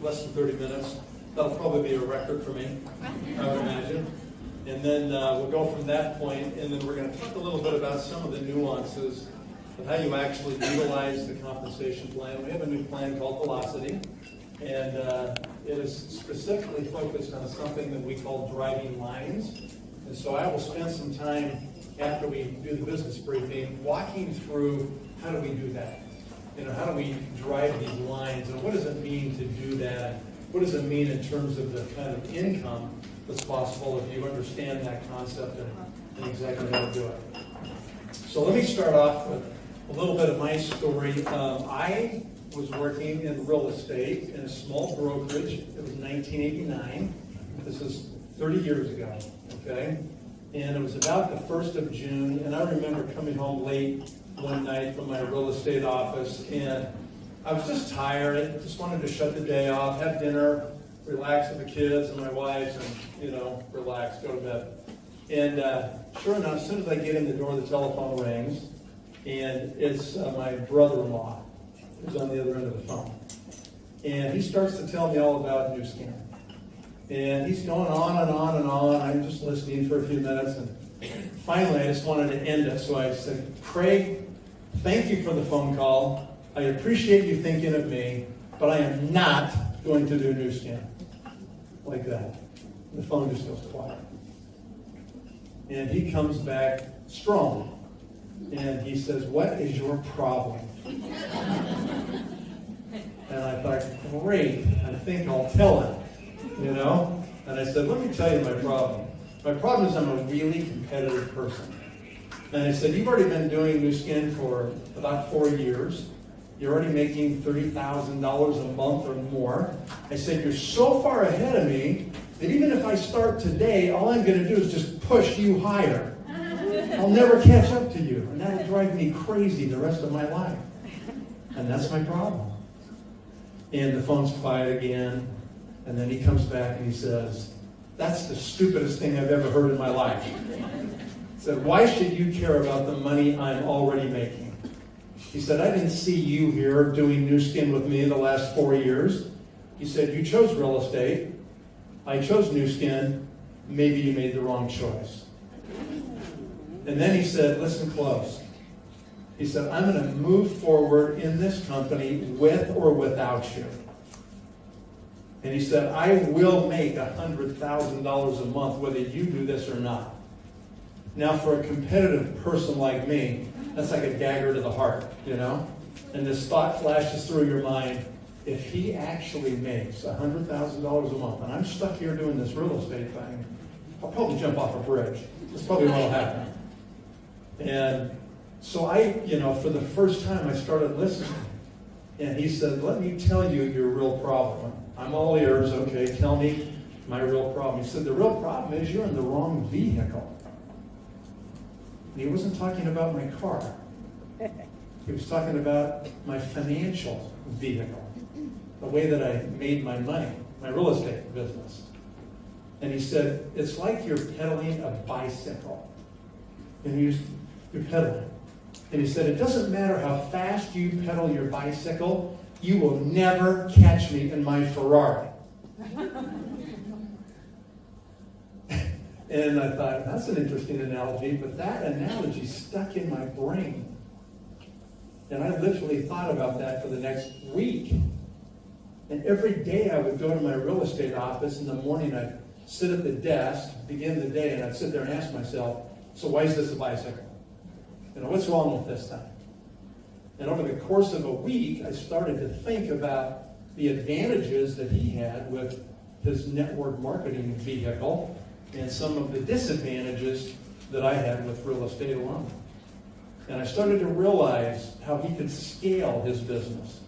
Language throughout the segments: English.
less than 30 minutes. That'll probably be a record for me, I would imagine. And then we'll go from that point, and then we're going to talk a little bit about some of the nuances of how you actually utilize the compensation plan. We have a new plan called Velocity, and it is specifically focused on something that we call driving lines. And so I will spend some time after we do the business briefing walking through how do we do that. How do we drive these lines, and what does it mean to do that? What does it mean in terms of the kind of income that's possible if you understand that concept and exactly how to do it? So let me start off with a little bit of my story. I was working in real estate in a small brokerage. It was 1989. This is 30 years ago, okay? And it was about the 1st of June, and I remember coming home late one night from my real estate office, and I was just tired. I just wanted to shut the day off, have dinner, relax with the kids and my wife, and, relax, go to bed. And sure enough, as soon as I get in the door, the telephone rings, and it's my brother-in-law who's on the other end of the phone. And he starts to tell me all about Nu Skin. And he's going on and on and on. I'm just listening for a few minutes, and finally I just wanted to end it. So I said, Craig, thank you for the phone call. I appreciate you thinking of me, but I am not going to do Nu Skin. Like that. The phone just goes quiet. And he comes back strong. And he says, what is your problem? And I thought, great, I think I'll tell him. And I said, let me tell you my problem. My problem is I'm a really competitive person. And I said, you've already been doing Nu Skin for about 4 years. You're already making $30,000 a month or more. I said, you're so far ahead of me that even if I start today, all I'm going to do is just push you higher. I'll never catch up to you. And that'll drive me crazy the rest of my life. And that's my problem. And the phone's quiet again. And then he comes back and he says, that's the stupidest thing I've ever heard in my life. He said, why should you care about the money I'm already making? He said, I didn't see you here doing Nu Skin with me the last 4 years. He said, you chose real estate. I chose Nu Skin. Maybe you made the wrong choice. And then he said, listen close. He said, I'm going to move forward in this company with or without you. And he said, I will make $100,000 a month whether you do this or not. Now, for a competitive person like me, that's like a dagger to the heart, And this thought flashes through your mind, if he actually makes $100,000 a month, and I'm stuck here doing this real estate thing, I'll probably jump off a bridge. That's probably what will happen. And so for the first time, I started listening. And he said, let me tell you your real problem. I'm all ears, okay, tell me my real problem. He said, the real problem is you're in the wrong vehicle. And he wasn't talking about my car. He was talking about my financial vehicle, the way that I made my money, my real estate business. And he said, it's like you're pedaling a bicycle. And you're pedaling. And he said, it doesn't matter how fast you pedal your bicycle, you will never catch me in my Ferrari. And I thought, that's an interesting analogy, but that analogy stuck in my brain. And I literally thought about that for the next week. And every day I would go to my real estate office in the morning, I'd sit at the desk, begin the day, and I'd sit there and ask myself, so why is this a bicycle? What's wrong with this thing? And over the course of a week, I started to think about the advantages that he had with his network marketing vehicle and some of the disadvantages that I had with real estate alone. And I started to realize how he could scale his business.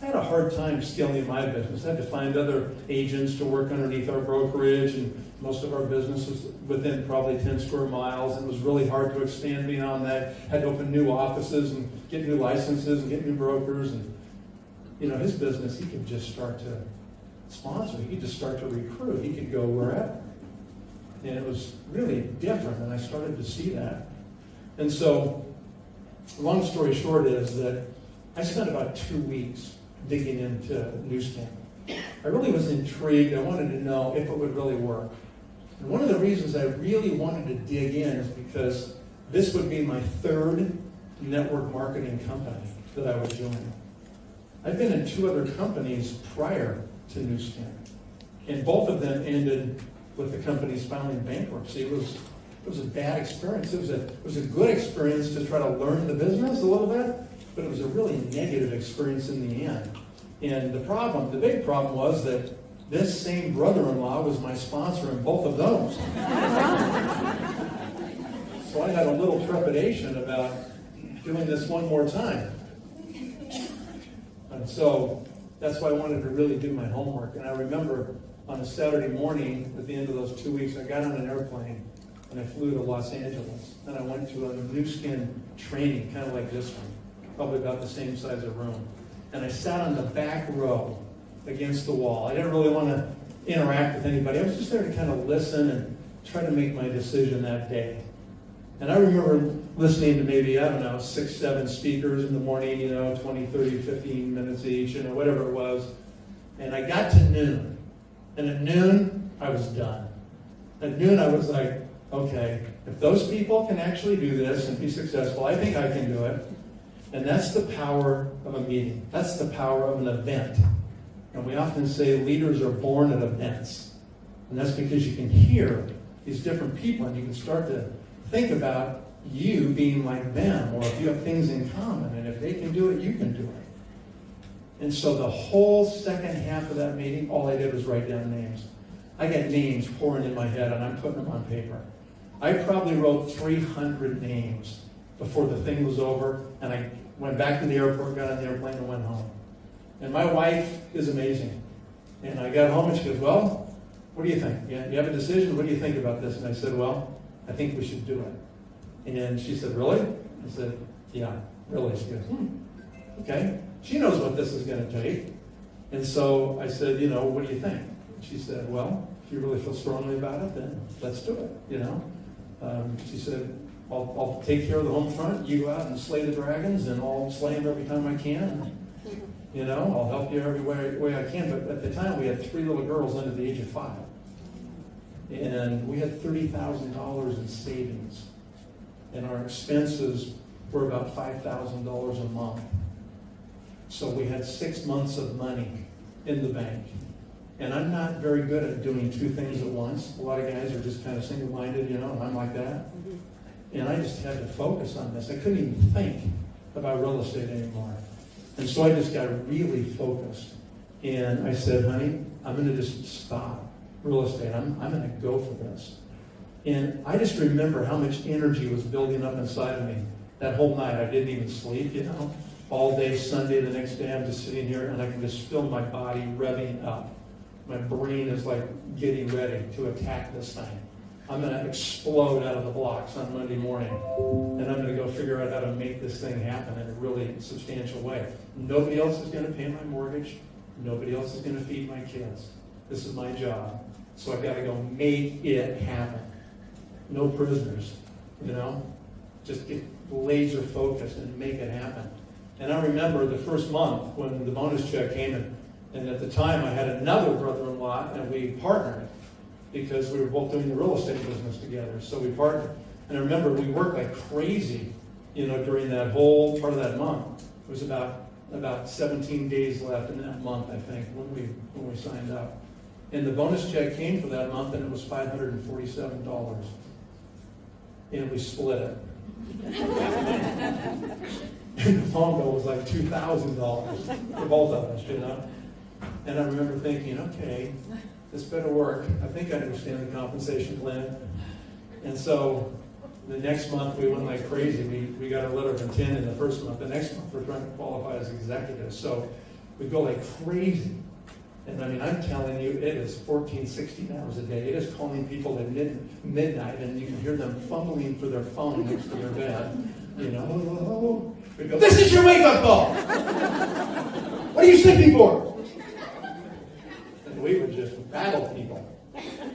I had a hard time scaling my business. I had to find other agents to work underneath our brokerage, and most of our business was within probably 10 square miles. It was really hard to expand beyond that. Had to open new offices and get new licenses and get new brokers. And his business, he could just start to sponsor. He could just start to recruit. He could go wherever. And it was really different, and I started to see that. And so, long story short is that I spent about 2 weeks digging into Nu Skin. I really was intrigued. I wanted to know if it would really work. And one of the reasons I really wanted to dig in is because this would be my third network marketing company that I would join. I've been in 2 other companies prior to New Skin, and both of them ended with the companies filing bankruptcy. It was a bad experience. It was a good experience to try to learn the business a little bit, but it was a really negative experience in the end. And the big problem was that this same brother-in-law was my sponsor in both of those. So I had a little trepidation about doing this one more time. And so that's why I wanted to really do my homework. And I remember on a Saturday morning at the end of those 2 weeks, I got on an airplane and I flew to Los Angeles. And I went to a New Skin training, kind of like this one, probably about the same size of room. And I sat on the back row against the wall. I didn't really want to interact with anybody. I was just there to kind of listen and try to make my decision that day. And I remember listening to maybe, 6, 7 speakers in the morning, 20, 30, 15 minutes each, whatever it was. And I got to noon. And at noon, I was done. At noon, I was like, okay, if those people can actually do this and be successful, I think I can do it. And that's the power of a meeting. That's the power of an event. And we often say leaders are born at events. And that's because you can hear these different people and you can start to think about you being like them, or if you have things in common, and if they can do it, you can do it. And so the whole second half of that meeting, all I did was write down names. I got names pouring in my head, and I'm putting them on paper. I probably wrote 300 names before the thing was over, and I went back to the airport, got on the airplane, and went home. And my wife is amazing. And I got home, and she goes, well, what do you think? You have a decision? What do you think about this? And I said, well, I think we should do it. And she said, really? I said, yeah, really. She goes, okay. She knows what this is going to take. And so I said, what do you think? She said, well, if you really feel strongly about it, then let's do it, She said, I'll take care of the home front. You go out and slay the dragons, and I'll slay them every time I can. I'll help you every way I can. But at the time, we had 3 little girls under the age of 5. And we had $30,000 in savings. And our expenses were about $5,000 a month. So we had 6 months of money in the bank. And I'm not very good at doing 2 things at once. A lot of guys are just kind of single-minded, and I'm like that. And I just had to focus on this. I couldn't even think about real estate anymore. And so I just got really focused. And I said, honey, I'm going to just stop real estate. I'm going to go for this. And I just remember how much energy was building up inside of me. That whole night, I didn't even sleep, All day Sunday, the next day, I'm just sitting here, and I can just feel my body revving up. My brain is like getting ready to attack this thing. I'm going to explode out of the blocks on Monday morning, and I'm going to go figure out how to make this thing happen in a really substantial way. Nobody else is going to pay my mortgage. Nobody else is going to feed my kids. This is my job. So I've got to go make it happen. No prisoners, Just get laser focused and make it happen. And I remember the first month when the bonus check came in, and at the time I had another brother-in-law, and we partnered because we were both doing the real estate business together. So we partnered. And I remember we worked like crazy, during that whole part of that month. It was about 17 days left in that month, I think, when we signed up. And the bonus check came for that month, and it was $547. And we split it. And the phone bill was like $2,000 for both of us, And I remember thinking, okay, this better work. I think I understand the compensation plan. And so the next month we went like crazy. We got a letter of intent in the first month. The next month we're trying to qualify as executives. So we go like crazy. And I'm telling you, it is 14, 16 hours a day. It is calling people at midnight, and you can hear them fumbling for their phone next to their bed. We go, this is your wake-up call! What are you sleeping for? And we would just battle people.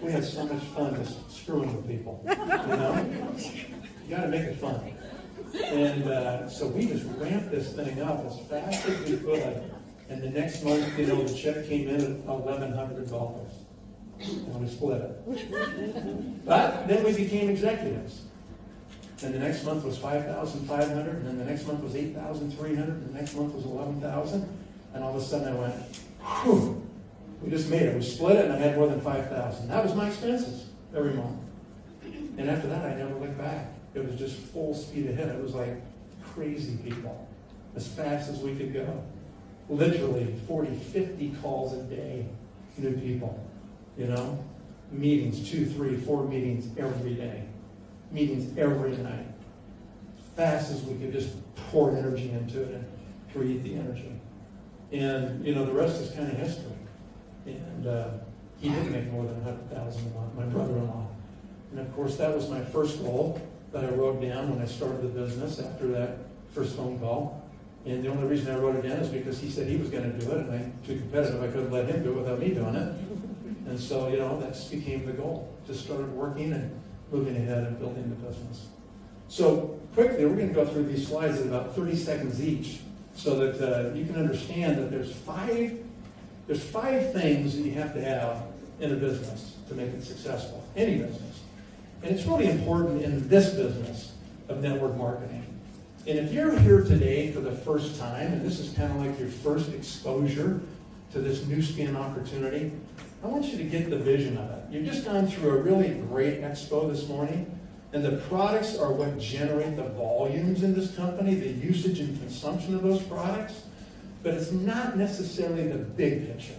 We had so much fun just screwing with people. You got to make it fun. And so we just ramped this thing up as fast as we could. And the next month, the check came in at $1,100. And we split it. But then we became executives. And the next month was $5,500, and then the next month was $8,300, and the next month was $11,000. And all of a sudden I went, whew, we just made it. We split it, and I had more than $5,000. That was my expenses every month. And after that, I never looked back. It was just full speed ahead. It was like crazy people, as fast as we could go. Literally 40, 50 calls a day, new people, meetings, 2, 3, 4 meetings every day, meetings every night. Fast as we could just pour energy into it and create the energy. And, the rest is kind of history. And he didn't make more than $100,000 a month, my brother-in-law. And of course, that was my first goal that I wrote down when I started the business after that first phone call. And the only reason I wrote it down is because he said he was going to do it, and I'm too competitive. I couldn't let him do it without me doing it. And so, that just became the goal. Just started working and moving ahead and building the business. So quickly, we're going to go through these slides in about 30 seconds each so that you can understand that there's five things that you have to have in a business to make it successful, any business. And it's really important in this business of network marketing. And if you're here today for the first time, and this is kind of like your first exposure to this new skin opportunity, I want you to get the vision of it. You've just gone through a really great expo this morning, and the products are what generate the volumes in this company, the usage and consumption of those products, but it's not necessarily the big picture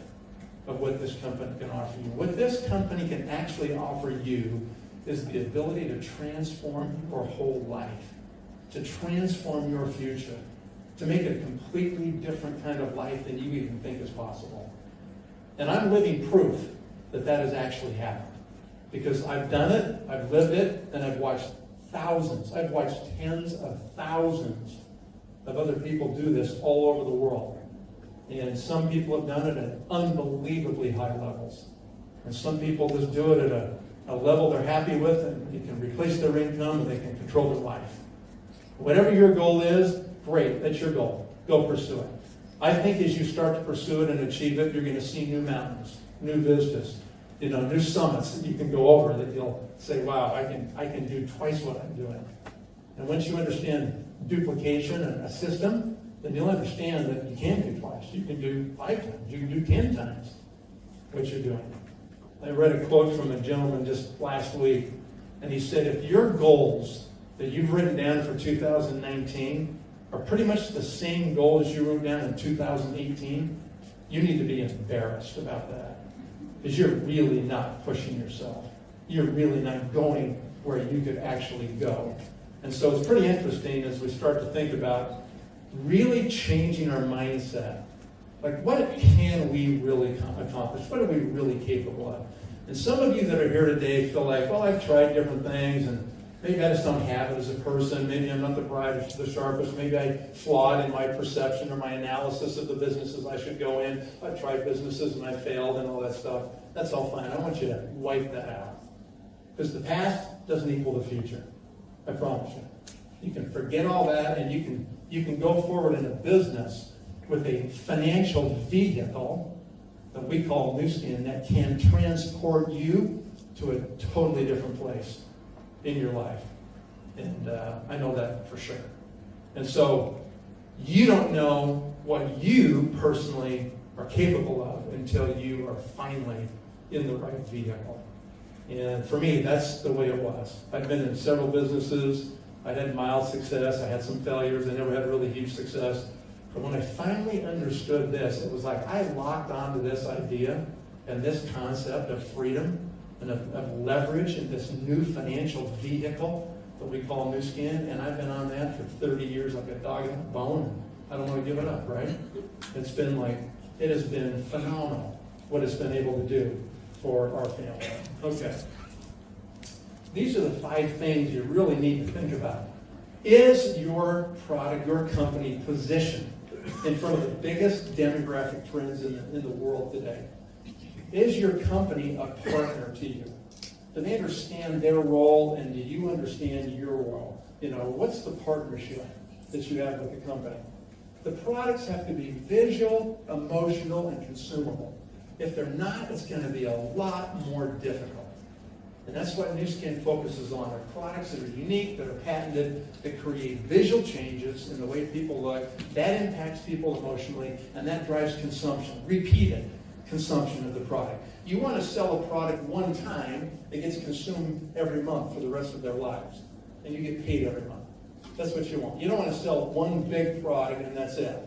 of what this company can offer you. What this company can actually offer you is the ability to transform your whole life, to transform your future, to make a completely different kind of life than you even think is possible. And I'm living proof that that has actually happened. Because I've done it, I've lived it, and I've watched thousands, I've watched tens of thousands of other people do this all over the world. And some people have done it at unbelievably high levels. And some people just do it at a level they're happy with, and it can replace their income, and they can control their life. Whatever your goal is, great, that's your goal. Go pursue it. I think as you start to pursue it and achieve it, you're going to see new mountains, new vistas, new summits that you can go over that you'll say, wow, I can do twice what I'm doing. And once you understand duplication and a system, then you'll understand that you can do twice. You can do 5 times. You can do 10 times what you're doing. I read a quote from a gentleman just last week, and he said, if your goals that you've written down for 2019 are pretty much the same goal as you wrote down in 2018, you need to be embarrassed about that. Because you're really not pushing yourself. You're really not going where you could actually go. And so it's pretty interesting as we start to think about really changing our mindset. Like, what can we really accomplish? What are we really capable of? And some of you that are here today feel like, well, I've tried different things, and maybe I just don't have it as a person. Maybe I'm not the brightest, the sharpest. Maybe I flawed in my perception or my analysis of the businesses I should go in. I've tried businesses and I failed and all that stuff. That's all fine. I want you to wipe that out. Because the past doesn't equal the future. I promise you. You can forget all that, and you can go forward in a business with a financial vehicle that we call New Skin that can transport you to a totally different place in your life. And I know that for sure. And so you don't know what you personally are capable of until you are finally in the right vehicle. And for me, that's the way it was. I've been in several businesses. I had mild success. I had some failures. I never had really huge success. But when I finally understood this, it was like I locked onto this idea and this concept of freedom and of leverage and this new financial vehicle that we call New Skin. And I've been on that for 30 years like a dog in a bone. I don't want to give it up, right? It has been phenomenal what it's been able to do for our family. Okay. These are the 5 things you really need to think about. Is your product, your company positioned in front of the biggest demographic trends in the world today? Is your company a partner to you? Do they understand their role, and do you understand your role? What's the partnership that you have with the company? The products have to be visual, emotional, and consumable. If they're not, it's going to be a lot more difficult. And that's what Nu Skin focuses on, are products that are unique, that are patented, that create visual changes in the way people look. That impacts people emotionally, and that drives consumption, repeated consumption of the product. You want to sell a product one time that gets consumed every month for the rest of their lives, and you get paid every month. That's what you want. You don't want to sell one big product and that's it.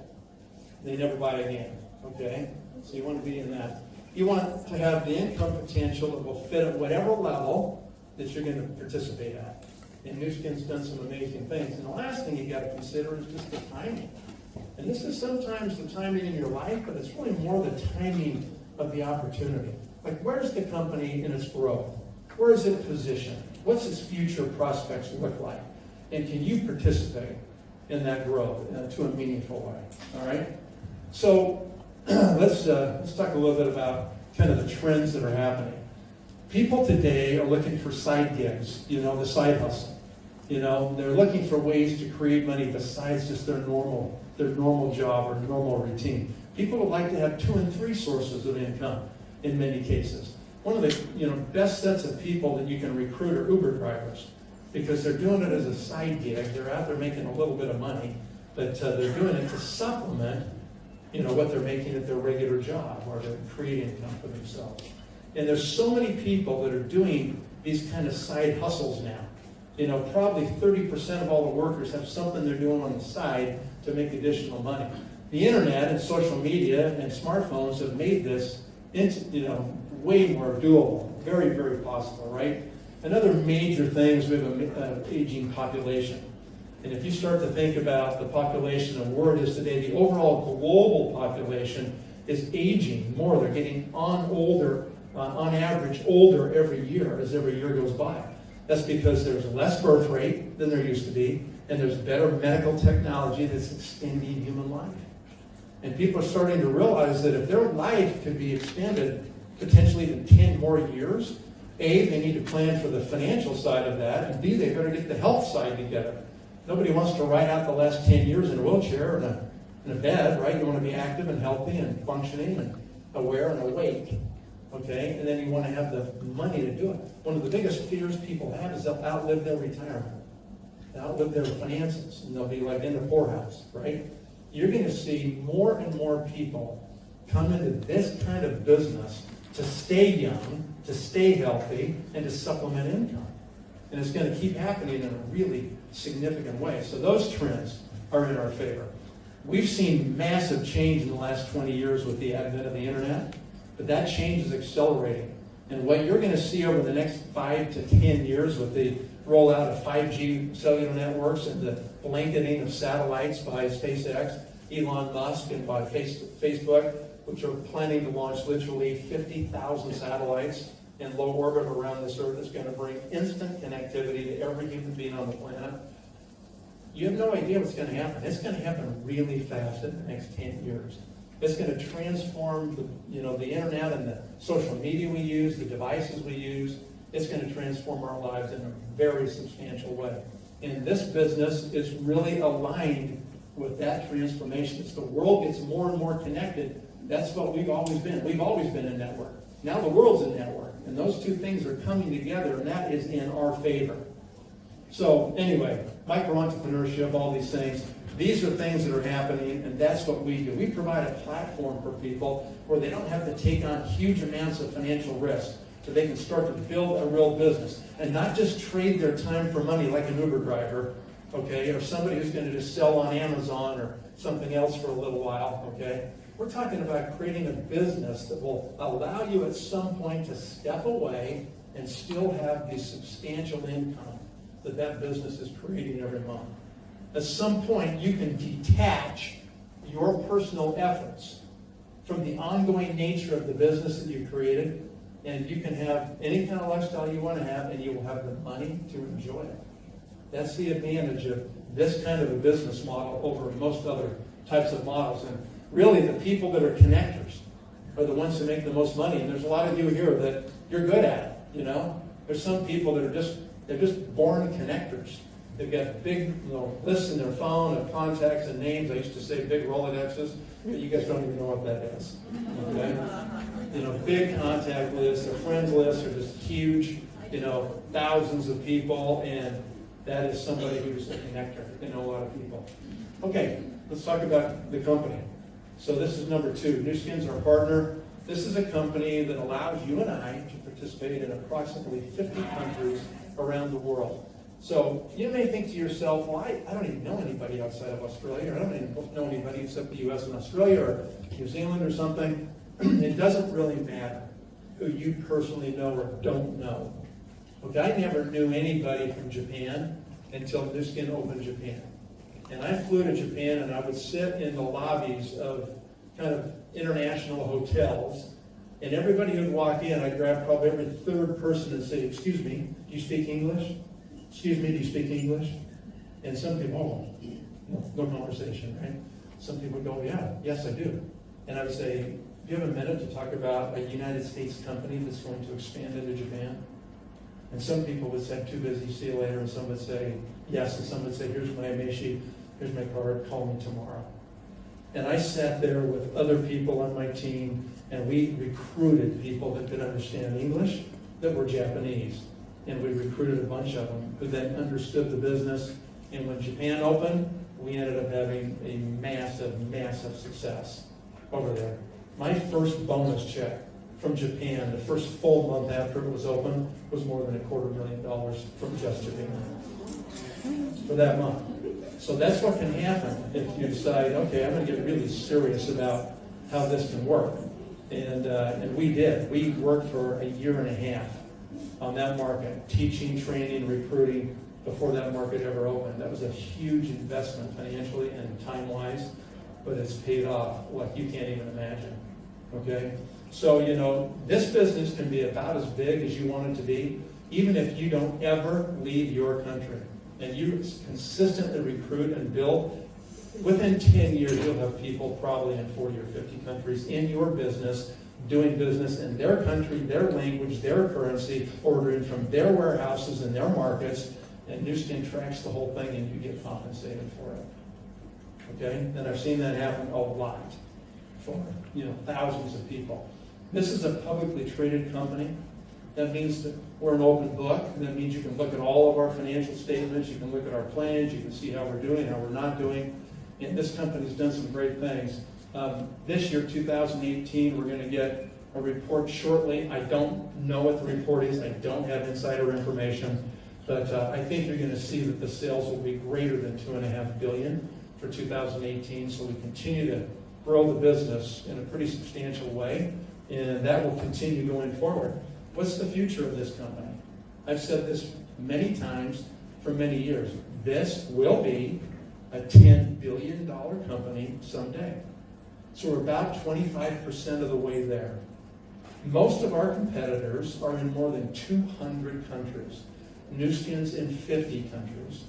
They never buy again, okay? So you want to be in that. You want to have the income potential that will fit at whatever level that you're going to participate at. And Nu Skin's done some amazing things. And the last thing you got to consider is just the timing. And this is sometimes the timing in your life, but it's really more the timing of the opportunity. Like, where's the company in its growth? Where is it positioned? What's its future prospects look like? And can you participate in that growth to a meaningful way? All right? So let's talk a little bit about kind of the trends that are happening. People today are looking for side gigs, the side hustle. They're looking for ways to create money besides just their normal job or normal routine. People would like to have 2 and 3 sources of income in many cases. One of the best sets of people that you can recruit are Uber drivers, because they're doing it as a side gig. They're out there making a little bit of money, but they're doing it to supplement what they're making at their regular job, or to create income for themselves. And there's so many people that are doing these kind of side hustles now. Probably 30% of all the workers have something they're doing on the side to make additional money. The internet and social media and smartphones have made this, way more doable, very, very possible, right? Another major thing is we have an aging population. And if you start to think about the population of where it is today, the overall global population is aging more. They're getting on average older every year as every year goes by. That's because there's less birth rate than there used to be, and there's better medical technology that's extending human life. And people are starting to realize that if their life could be extended potentially even 10 more years, A, they need to plan for the financial side of that, and B, they better get the health side together. Nobody wants to ride out the last 10 years in a wheelchair or in a bed, right? You want to be active and healthy and functioning and aware and awake, okay? And then you want to have the money to do it. One of the biggest fears people have is they'll outlive their retirement. They'll outlive their finances, and they'll be like in the poorhouse, right? You're going to see more and more people come into this kind of business to stay young, to stay healthy, and to supplement income. And it's going to keep happening in a really significant way. So those trends are in our favor. We've seen massive change in the last 20 years with the advent of the internet, but that change is accelerating. And what you're going to see over the next 5 to 10 years with the rollout of 5G cellular networks and the blanketing of satellites by SpaceX, Elon Musk, and by Facebook, which are planning to launch literally 50,000 satellites in low orbit around this Earth, is going to bring instant connectivity to every human being on the planet. You have no idea what's going to happen. It's going to happen really fast in the next 10 years. It's going to transform the internet and the social media we use, the devices we use. It's going to transform our lives in a very substantial way. And this business is really aligned with that transformation. As the world gets more and more connected, that's what we've always been. We've always been a network. Now the world's a network. And those two things are coming together, and that is in our favor. So anyway, micro-entrepreneurship, all these things, these are things that are happening, and that's what we do. We provide a platform for people where they don't have to take on huge amounts of financial risk, so they can start to build a real business and not just trade their time for money like an Uber driver, okay, or somebody who's going to just sell on Amazon or something else for a little while, okay? We're talking about creating a business that will allow you at some point to step away and still have the substantial income that business is creating every month. At some point, you can detach your personal efforts from the ongoing nature of the business that you created, and you can have any kind of lifestyle you want to have, and you will have the money to enjoy it. That's the advantage of this kind of a business model over most other types of models. And really, the people that are connectors are the ones who make the most money. And there's a lot of you here that you're good at it, There's some people that are just born connectors. They've got big lists in their phone of contacts and names. I used to say big Rolodexes, but you guys don't even know what that is. Okay? Big contact lists. Their friends lists are just huge, thousands of people, and that is somebody who's a connector. They know a lot of people. Okay, let's talk about the company. So this is number 2. Nu Skin's our partner. This is a company that allows you and I to participate in approximately 50 countries around the world. So you may think to yourself, well, I don't even know anybody outside of Australia. I don't even know anybody except the U.S. and Australia or New Zealand or something. It doesn't really matter who you personally know or don't know. Okay, I never knew anybody from Japan until Nu Skin opened Japan. And I flew to Japan and I would sit in the lobbies of kind of international hotels, and everybody who'd walk in, I'd grab probably every third person and say, excuse me, do you speak English? Excuse me, do you speak English? And some people, no conversation, right? Some people would go, yeah, yes I do. And I would say, do you have a minute to talk about a United States company that's going to expand into Japan? And some people would say, too busy, see you later. And some would say, yes. And some would say, here's my information, here's my card, call me tomorrow. And I sat there with other people on my team, and we recruited people that could understand English that were Japanese. And we recruited a bunch of them who then understood the business. And when Japan opened, we ended up having a massive, massive success over there. My first bonus check from Japan, the first full month after it was open, was more than $250,000 from just Japan for that month. So that's what can happen if you decide, okay, I'm going to get really serious about how this can work. And we did. We worked for a year and a half on that market, teaching, training, recruiting, before that market ever opened. That was a huge investment financially and time-wise, but it's paid off like you can't even imagine. Okay? So, this business can be about as big as you want it to be, even if you don't ever leave your country. And you consistently recruit and build, within 10 years, you'll have people probably in 40 or 50 countries in your business, doing business in their country, their language, their currency, ordering from their warehouses and their markets, and Nu Skin tracks the whole thing and you get compensated for it. Okay? And I've seen that happen a lot for, thousands of people. This is a publicly traded company. That means that we're an open book. That means you can look at all of our financial statements, you can look at our plans, you can see how we're doing, how we're not doing. And this company's done some great things. This year, 2018, we're going to get a report shortly. I don't know what the report is. I don't have insider information. But I think you're going to see that the sales will be greater than $2.5 billion for 2018. So we continue to grow the business in a pretty substantial way. And that will continue going forward. What's the future of this company? I've said this many times for many years. This will be a $10 billion company someday. So we're about 25% of the way there. Most of our competitors are in more than 200 countries. Nu Skin's in 50 countries.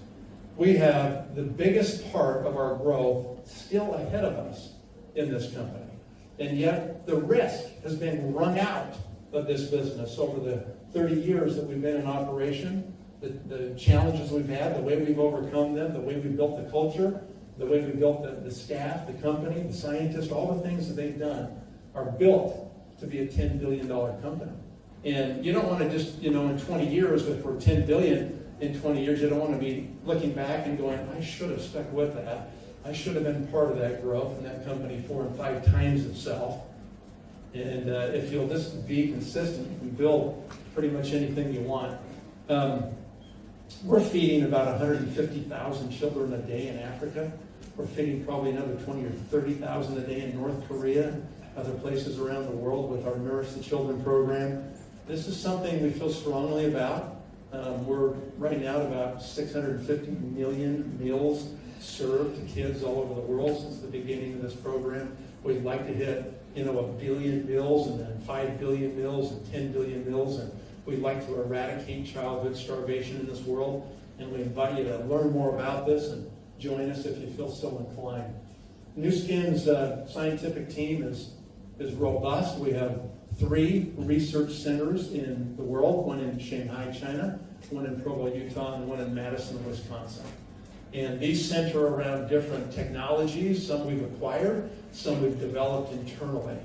We have the biggest part of our growth still ahead of us in this company. And yet the risk has been wrung out of this business over the 30 years that we've been in operation, the challenges we've had, the way we've overcome them, the way we built the culture, the way we built the staff, the company, the scientists, all the things that they've done are built to be a $10 billion company. And you don't want to just, in 20 years, if we're $10 billion in 20 years, you don't want to be looking back and going, I should have stuck with that. I should have been part of that growth and that company 4 and 5 times itself. And if you'll just be consistent, you can build pretty much anything you want. We're feeding about 150,000 children a day in Africa. We're feeding probably another 20 or 30,000 a day in North Korea, other places around the world with our Nourish the Children program. This is something we feel strongly about. We're right now at about 650 million meals served to kids all over the world since the beginning of this program. We'd like to hit, 1 billion meals and then 5 billion meals and 10 billion meals, and we'd like to eradicate childhood starvation in this world. And we invite you to learn more about this and join us if you feel so inclined. Nu Skin's scientific team is robust. We have 3 research centers in the world, one in Shanghai, China, one in Provo, Utah, and one in Madison, Wisconsin. And these center around different technologies. Some we've acquired, some we've developed internally.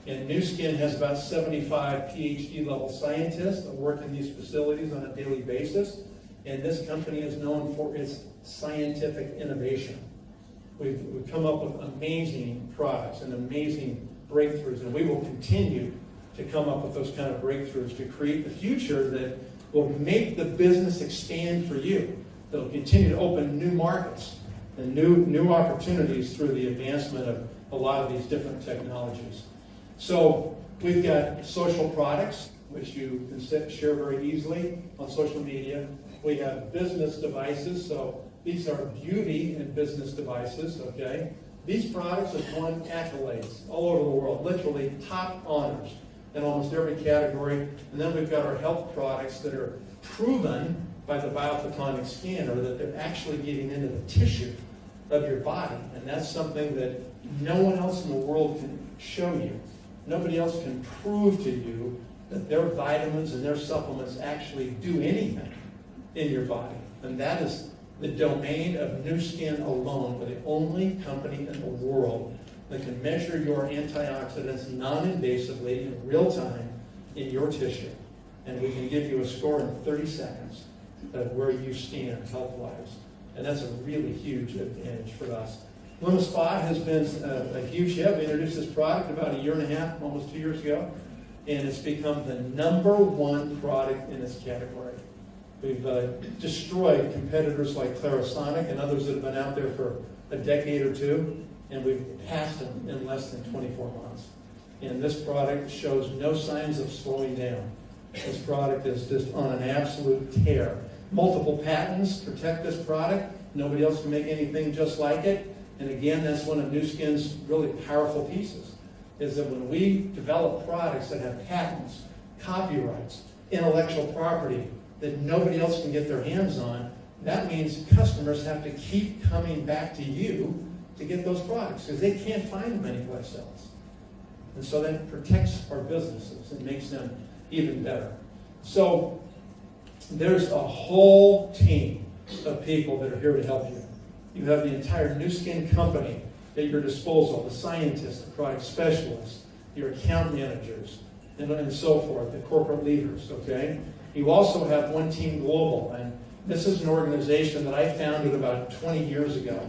And Nu Skin has about 75 PhD level scientists that work in these facilities on a daily basis. And this company is known for its scientific innovation. We've come up with amazing products and amazing breakthroughs, and we will continue to come up with those kind of breakthroughs to create the future that will make the business expand for you. That'll continue to open new markets and new opportunities through the advancement of a lot of these different technologies. So we've got social products, which you can share very easily on social media. We have business devices, so these are beauty and business devices, okay? These products have won accolades all over the world, literally top honors in almost every category. And then we've got our health products that are proven by the biophotonic scanner that they're actually getting into the tissue of your body. And that's something that no one else in the world can show you. Nobody else can prove to you that their vitamins and their supplements actually do anything in your body. And that is the domain of Nu Skin alone. We're the only company in the world that can measure your antioxidants non-invasively in real time in your tissue. And we can give you a score in 30 seconds of where you stand health-wise. And that's a really huge advantage for us. LimaSpa has been a huge hit. We introduced this product about 1.5 years, almost 2 years ago, and it's become the #1 product in its category. We've destroyed competitors like Clarisonic and others that have been out there for a decade or two, and we've passed them in less than 24 months. And this product shows no signs of slowing down. This product is just on an absolute tear. Multiple patents protect this product. Nobody else can make anything just like it. And again, that's one of Nu Skin's really powerful pieces, is that when we develop products that have patents, copyrights, intellectual property that nobody else can get their hands on, that means customers have to keep coming back to you to get those products because they can't find them anyplace else. And so that protects our businesses and makes them even better. So there's a whole team of people that are here to help you. You have the entire Nu Skin company at your disposal, the scientists, the product specialists, your account managers, and so forth, the corporate leaders, okay? You also have One Team Global, and this is an organization that I founded about 20 years ago.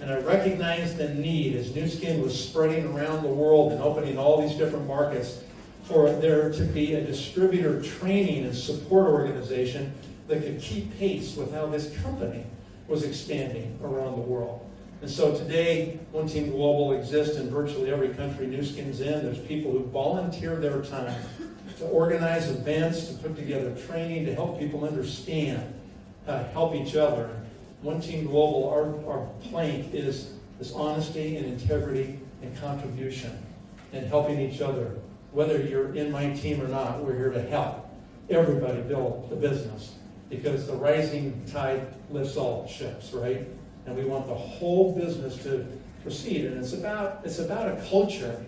And I recognized the need as Nu Skin was spreading around the world and opening all these different markets for there to be a distributor training and support organization that could keep pace with how this company was expanding around the world. And so today, One Team Global exists in virtually every country Nu Skin's in. There's people who volunteer their time to organize events, to put together training, to help people understand, help each other. One Team Global, our plank is this honesty and integrity and contribution and helping each other. Whether you're in my team or not, we're here to help everybody build the business because the rising tide lifts all ships, right? And we want the whole business to proceed. And it's about a culture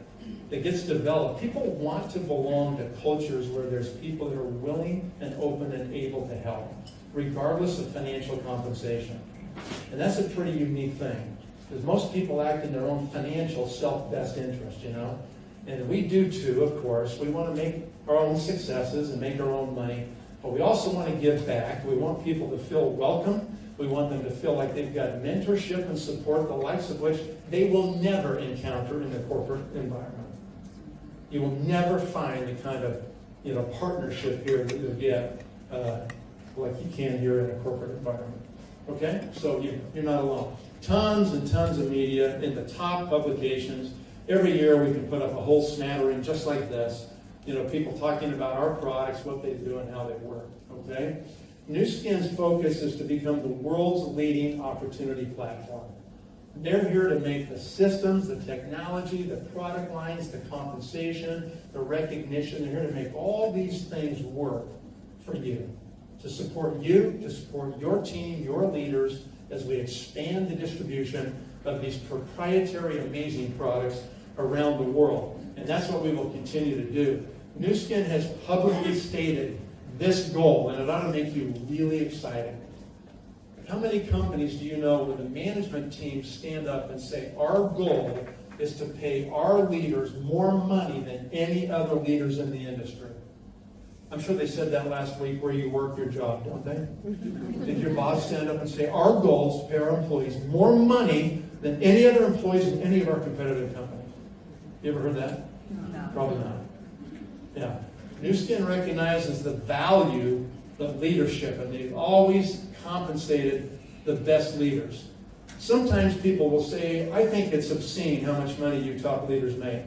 that gets developed. People want to belong to cultures where there's people that are willing and open and able to help, regardless of financial compensation. And that's a pretty unique thing, because most people act in their own financial self-best interest, you know? And we do too, of course. We want to make our own successes and make our own money, but we also want to give back. We want people to feel welcome. We want them to feel like they've got mentorship and support, the likes of which they will never encounter in the corporate environment. You will never find the kind of partnership here that you'll get like you can here in a corporate environment. Okay? So you're not alone. Tons and tons of media in the top publications. Every year we can put up a whole smattering just like this. People talking about our products, what they do, and how they work. Okay? Nu Skin's focus is to become the world's leading opportunity platform. They're here to make the systems, the technology, the product lines, the compensation, the recognition. They're here to make all these things work for you, to support your team, your leaders, as we expand the distribution of these proprietary, amazing products around the world. And that's what we will continue to do. New Skin has publicly stated this goal, and it ought to make you really excited. How many companies do you know where the management team stand up and say, our goal is to pay our leaders more money than any other leaders in the industry? I'm sure they said that last week where you work your job, don't they? Did your boss stand up and say, our goal is to pay our employees more money than any other employees in any of our competitive companies? You ever heard that? No. Probably not. Yeah. New Skin recognizes the value of leadership, and they've always compensated the best leaders. Sometimes people will say, I think it's obscene how much money you top leaders make.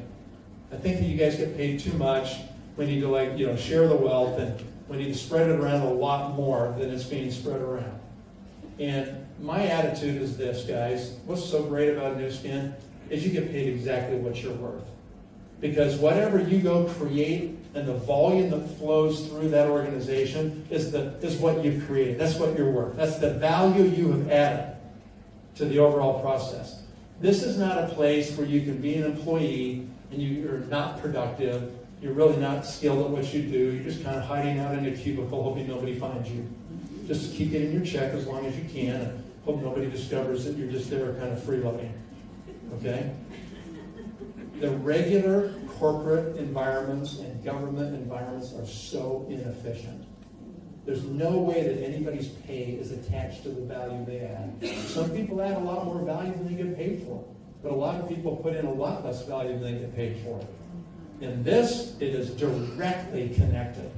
I think that you guys get paid too much. We need to share the wealth, and we need to spread it around a lot more than it's being spread around. And my attitude is this, guys. What's so great about New Skin is you get paid exactly what you're worth. Because whatever you go create and the volume that flows through that organization is what you've created. That's what you're worth. That's the value you have added to the overall process. This is not a place where you can be an employee and you're not productive. You're really not skilled at what you do. You're just kind of hiding out in a cubicle hoping nobody finds you. Just keep getting your check as long as you can and hope nobody discovers that you're just there kind of freeloading. Okay? The regular corporate environments and government environments are so inefficient. There's no way that anybody's pay is attached to the value they add. Some people add a lot more value than they get paid for, but a lot of people put in a lot less value than they get paid for. In this, it is directly connected.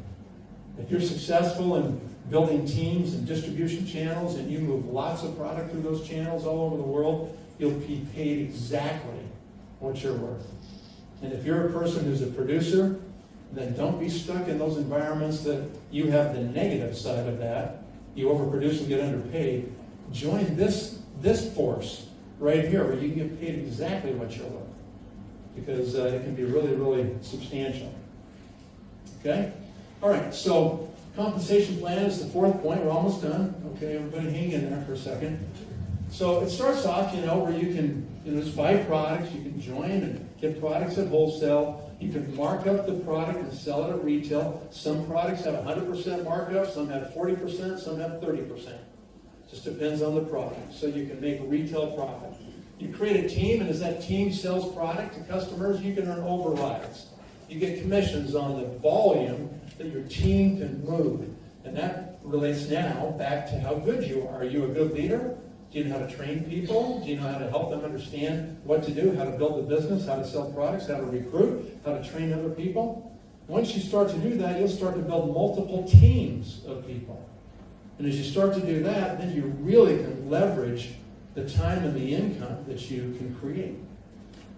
If you're successful in building teams and distribution channels and you move lots of product through those channels all over the world, you'll be paid exactly what you're worth. And if you're a person who's a producer, then don't be stuck in those environments that you have the negative side of that. You overproduce and get underpaid. Join this force right here where you can get paid exactly what you're worth. Because it can be really, really substantial. Okay? All right, so compensation plan is the fourth point. We're almost done. Okay, everybody hang in there for a second. So it starts off, where you can just buy products. You can join and get products at wholesale. You can mark up the product and sell it at retail. Some products have 100% markup. Some have 40%. Some have 30%. Just depends on the product. So you can make retail profit. You create a team, and as that team sells product to customers, you can earn overrides. You get commissions on the volume that your team can move. And that relates now back to how good you are. Are you a good leader? Do you know how to train people? Do you know how to help them understand what to do, how to build a business, how to sell products, how to recruit, how to train other people? Once you start to do that, you'll start to build multiple teams of people. And as you start to do that, then you really can leverage the time and the income that you can create.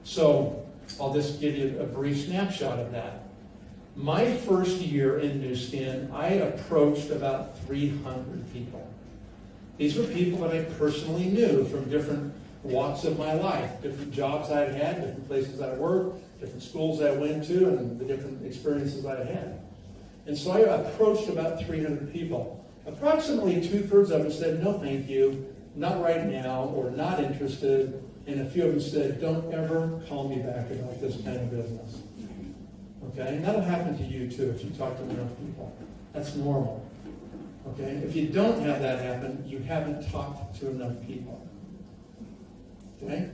So I'll just give you a brief snapshot of that. My first year in New Skin, I approached about 300 people. These were people that I personally knew from different walks of my life, different jobs I'd had, different places I worked, different schools I went to, and the different experiences I had. And so I approached about 300 people. Approximately 2/3 of them said, no thank you, not right now, or not interested. And a few of them said, don't ever call me back about this kind of business. Okay? And that'll happen to you too if you talk to enough people. That's normal. Okay? If you don't have that happen, you haven't talked to enough people. Okay?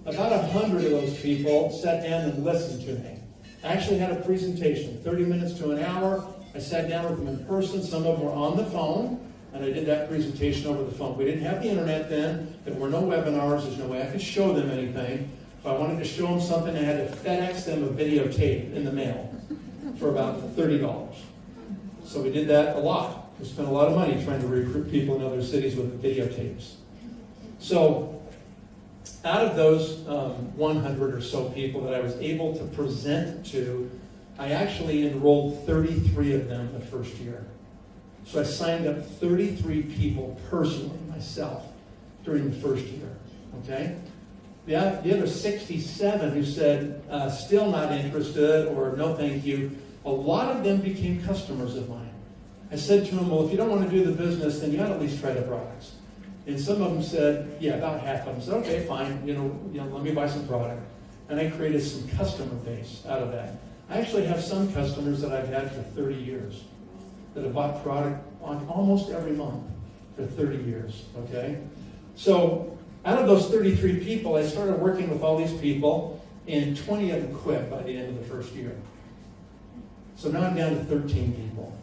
About 100 of those people sat down and listened to me. I actually had a presentation, 30 minutes to an hour. I sat down with them in person. Some of them were on the phone, and I did that presentation over the phone. We didn't have the internet then. There were no webinars. There's no way I could show them anything. If I wanted to show them something, I had to FedEx them a videotape in the mail for about $30. So we did that a lot. We spent a lot of money trying to recruit people in other cities with videotapes. So out of those 100 or so people that I was able to present to, I actually enrolled 33 of them the first year. So I signed up 33 people personally, myself, during the first year. Okay? The other 67 who said, still not interested, or no thank you, a lot of them became customers of mine. I said to them, well, if you don't want to do the business, then you ought to at least try the products. And some of them said, yeah, about half of them said, okay, fine, let me buy some product. And I created some customer base out of that. I actually have some customers that I've had for 30 years that have bought product on almost every month for 30 years, okay? So out of those 33 people, I started working with all these people, and 20 of them quit by the end of the first year. So now I'm down to 13 people.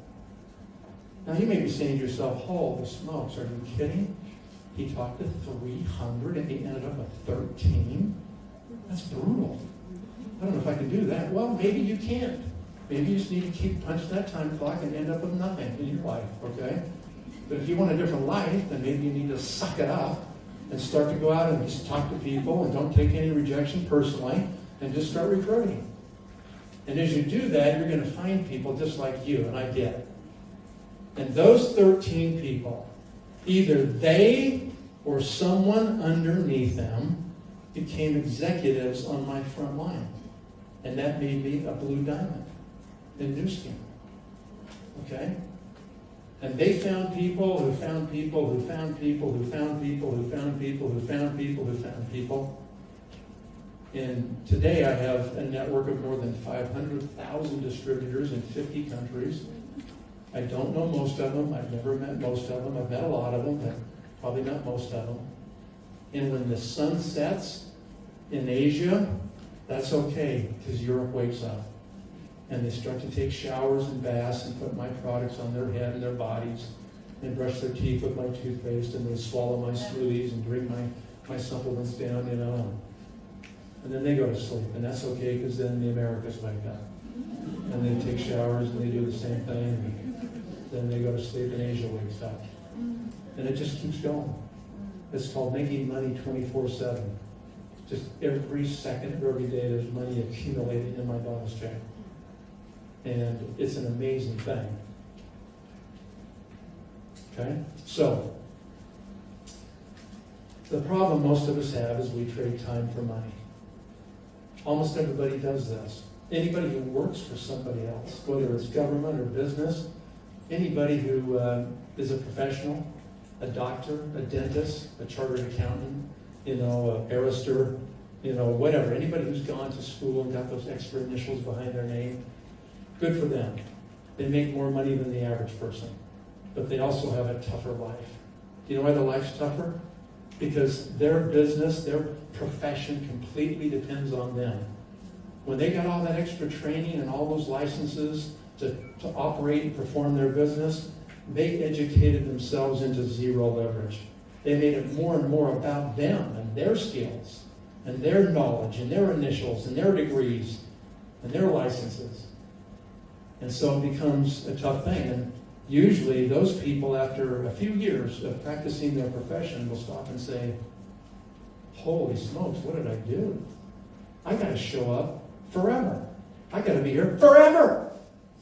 Now you may be saying to yourself, holy smokes, are you kidding? He talked to 300 and he ended up with 13? That's brutal. I don't know if I can do that. Well, maybe you can't. Maybe you just need to keep punching that time clock and end up with nothing in your life, okay? But if you want a different life, then maybe you need to suck it up and start to go out and just talk to people and don't take any rejection personally and just start recruiting. And as you do that, you're going to find people just like you, and I did. And those 13 people, either they or someone underneath them became executives on my front line. And that made me a blue diamond in New Skin. Okay? And they found people who found people who found people who found people who found people who found people who found people. And today I have a network of more than 500,000 distributors in 50 countries. I don't know most of them. I've never met most of them. I've met a lot of them, but probably not most of them. And when the sun sets in Asia, that's okay, because Europe wakes up. And they start to take showers and baths and put my products on their head and their bodies and brush their teeth with my toothpaste, and they swallow my smoothies and drink my supplements down, you know. And then they go to sleep, and that's okay, because then the Americans wake up. And they take showers and they do the same thing, and then they go to sleep and Asia wakes up. And it just keeps going. It's called making money 24/7. Just every second of every day there's money accumulating in my bonus check. And it's an amazing thing. Okay? So, the problem most of us have is we trade time for money. Almost everybody does this. Anybody who works for somebody else, whether it's government or business, anybody who is a professional, a doctor, a dentist, a chartered accountant, a barrister, whatever. Anybody who's gone to school and got those extra initials behind their name, good for them. They make more money than the average person, but they also have a tougher life. Do you know why their life's tougher? Because their business, their profession completely depends on them. When they got all that extra training and all those licenses to operate and perform their business, they educated themselves into zero leverage. They made it more and more about them and their skills and their knowledge and their initials and their degrees and their licenses. And so it becomes a tough thing. And usually those people, after a few years of practicing their profession, will stop and say, holy smokes, what did I do? I got to show up forever. I got to be here forever.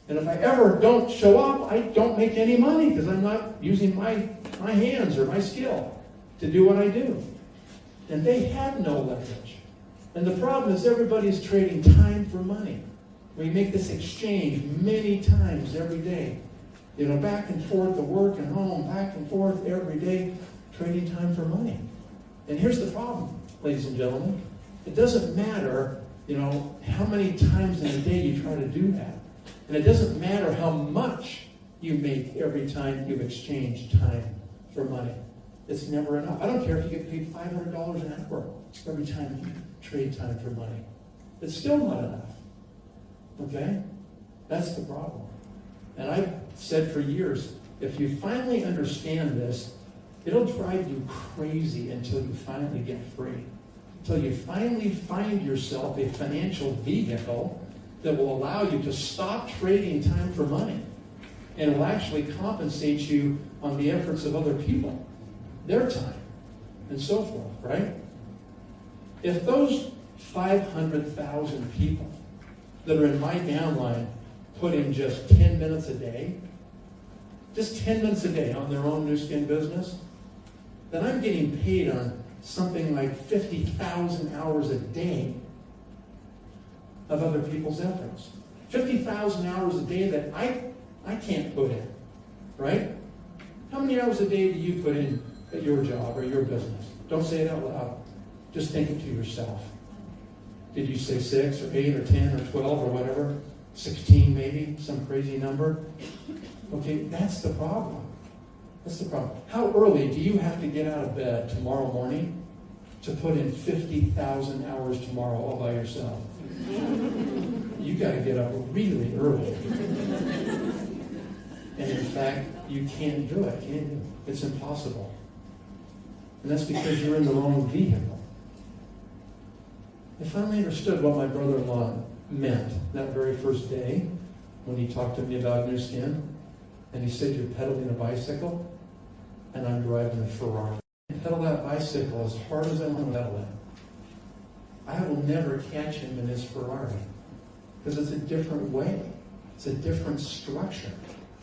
And if I ever don't show up, I don't make any money because I'm not using my hands or my skill to do what I do. And they have no leverage. And the problem is everybody's trading time for money. We make this exchange many times every day. Back and forth to work and home, back and forth every day, trading time for money. And here's the problem, ladies and gentlemen. It doesn't matter, how many times in a day you try to do that. And it doesn't matter how much you make every time you exchange time for money. It's never enough. I don't care if you get paid $500 an hour every time you trade time for money. It's still not enough. Okay? That's the problem. And I've said for years, if you finally understand this, it'll drive you crazy until you finally get free. Until you finally find yourself a financial vehicle that will allow you to stop trading time for money and will actually compensate you on the efforts of other people, their time, and so forth, right? If those 500,000 people that are in my downline put in just 10 minutes a day, just 10 minutes a day on their own New Skin business, then I'm getting paid on something like 50,000 hours a day of other people's efforts. 50,000 hours a day that I can't put in, right? How many hours a day do you put in at your job or your business? Don't say it out loud. Just think it to yourself. Did you say 6 or 8 or 10 or 12 or whatever? 16 maybe, some crazy number. Okay, that's the problem. That's the problem. How early do you have to get out of bed tomorrow morning to put in 50,000 hours tomorrow all by yourself? You got to get up really early. And in fact, you can't do it, can you? It's impossible. And that's because you're in the wrong vehicle. I finally understood what my brother-in-law meant that very first day when he talked to me about New Skin. And he said, you're pedaling a bicycle, and I'm driving a Ferrari. I pedal that bicycle as hard as I want to pedal it. I will never catch him in his Ferrari because it's a different way. It's a different structure.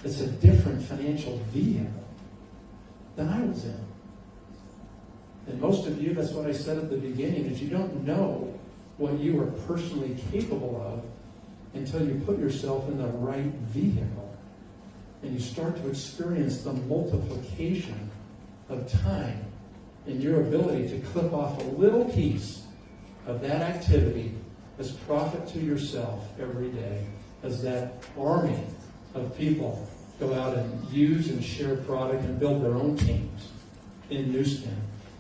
It's a different financial vehicle than I was in. And most of you, that's what I said at the beginning, is you don't know what you are personally capable of until you put yourself in the right vehicle. And you start to experience the multiplication of time and your ability to clip off a little piece of that activity as profit to yourself every day, as that army of people go out and use and share product and build their own teams in New Skin.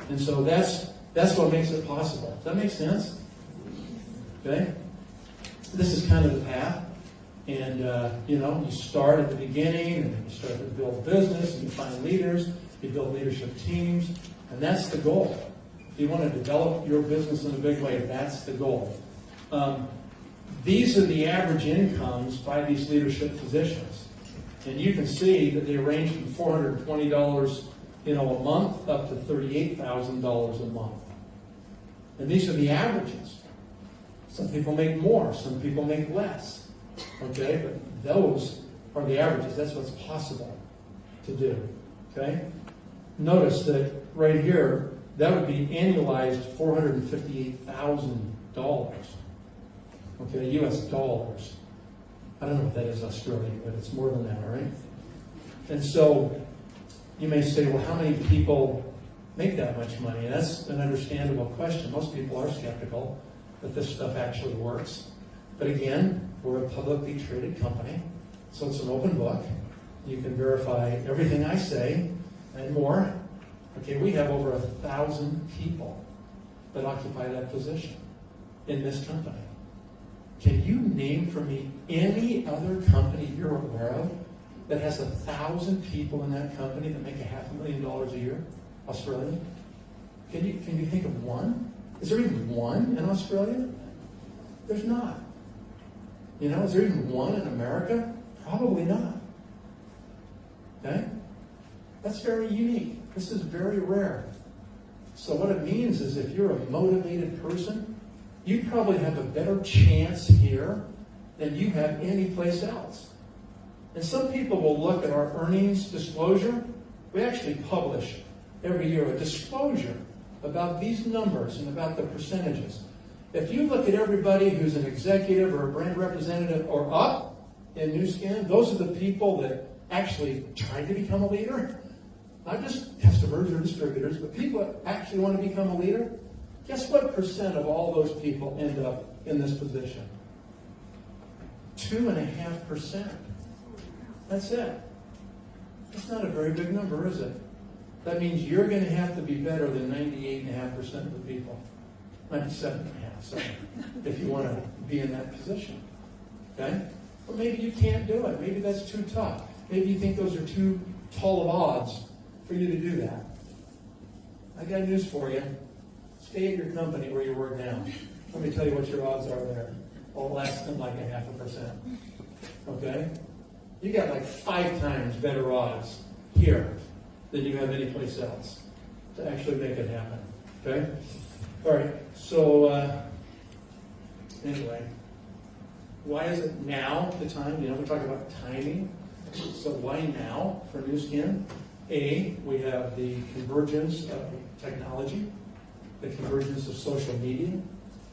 And so that's what makes it possible. Does that make sense? Okay? This is kind of the path. And, you start at the beginning, and then you start to build business, and you find leaders, you build leadership teams, and that's the goal. If you want to develop your business in a big way, that's the goal. These are the average incomes by these leadership positions. And you can see that they range from $420 a month up to $38,000 a month. And these are the averages. Some people make more, some people make less. Okay, but those are the averages. That's what's possible to do. Okay? Notice that right here, that would be annualized $458,000. Okay, US dollars. I don't know what that is Australian, but it's more than that, all right? And so you may say, well, how many people make that much money? And that's an understandable question. Most people are skeptical that this stuff actually works. But again, we're a publicly traded company, so it's an open book. You can verify everything I say and more. Okay, we have over 1,000 people that occupy that position in this company. Can you name for me any other company you're aware of that has 1,000 people in that company that make $500,000 a year, Australian? Can you think of one? Is there even one in Australia? There's not. Is there even one in America? Probably not. Okay? That's very unique. This is very rare. So what it means is if you're a motivated person, you probably have a better chance here than you have any place else. And some people will look at our earnings disclosure. We actually publish every year a disclosure about these numbers and about the percentages. If you look at everybody who's an executive or a brand representative or up in New Skin, those are the people that actually try to become a leader. Not just customers or distributors, but people that actually want to become a leader. Guess what percent of all those people end up in this position? 2.5%. That's it. That's not a very big number, is it? That means you're going to have to be better than 98.5% of the people. 97.5%, so if you want to be in that position. Okay? Or maybe you can't do it. Maybe that's too tough. Maybe you think those are too tall of odds for you to do that. I got news for you. Stay at your company where you work now. Let me tell you what your odds are there. Oh, less than like 0.5%. Okay? You got like 5 times better odds here than you have anyplace else to actually make it happen. Okay? All right. So, anyway, why is it now the time? We talk about timing. So why now for New Skin? We have the convergence of technology, the convergence of social media,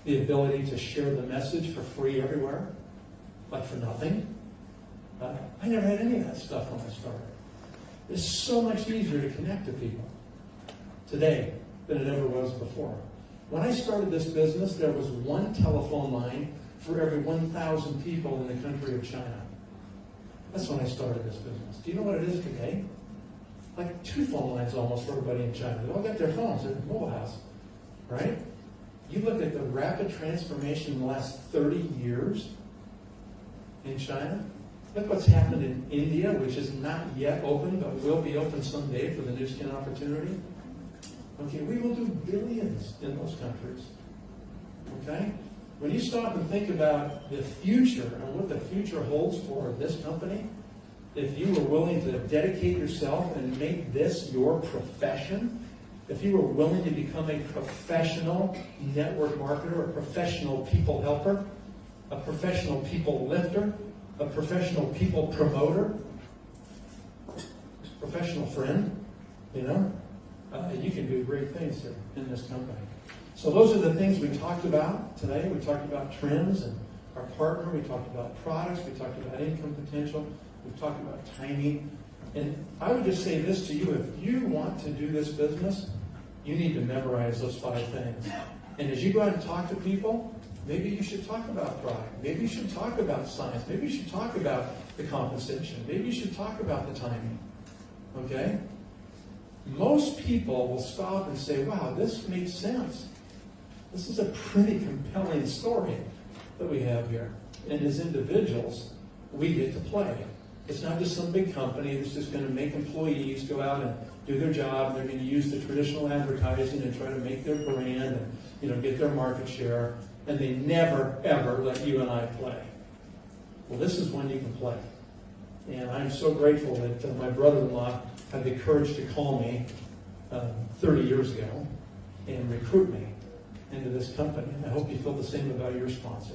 the ability to share the message for free everywhere, like for nothing. I never had any of that stuff when I started. It's so much easier to connect to people today than it ever was before. When I started this business, there was one telephone line for every 1,000 people in the country of China. That's when I started this business. Do you know what it is today? Like 2 phone lines almost for everybody in China. They all got their phones in the mobile house, right? You look at the rapid transformation in the last 30 years in China. Look what's happened in India, which is not yet open, but will be open someday for the new skin opportunity. Okay, we will do billions in those countries. Okay? When you stop and think about the future and what the future holds for this company, if you were willing to dedicate yourself and make this your profession, if you were willing to become a professional network marketer, a professional people helper, a professional people lifter, a professional people promoter, professional friend, you know, you can do great things here in this company. So those are the things we talked about today. We talked about trends and our partner. We talked about products. We talked about income potential. We talked about timing. And I would just say this to you. If you want to do this business, you need to memorize those 5 things. And as you go out and talk to people, maybe you should talk about product. Maybe you should talk about science. Maybe you should talk about the compensation. Maybe you should talk about the timing. Okay? Most people will stop and say, wow, this makes sense. This is a pretty compelling story that we have here. And as individuals, we get to play. It's not just some big company that's just going to make employees go out and do their job. They're going to use the traditional advertising and try to make their brand and get their market share. And they never, ever let you and I play. Well, this is when you can play. And I'm so grateful that my brother-in-law had the courage to call me 30 years ago and recruit me into this company. And I hope you feel the same about your sponsor.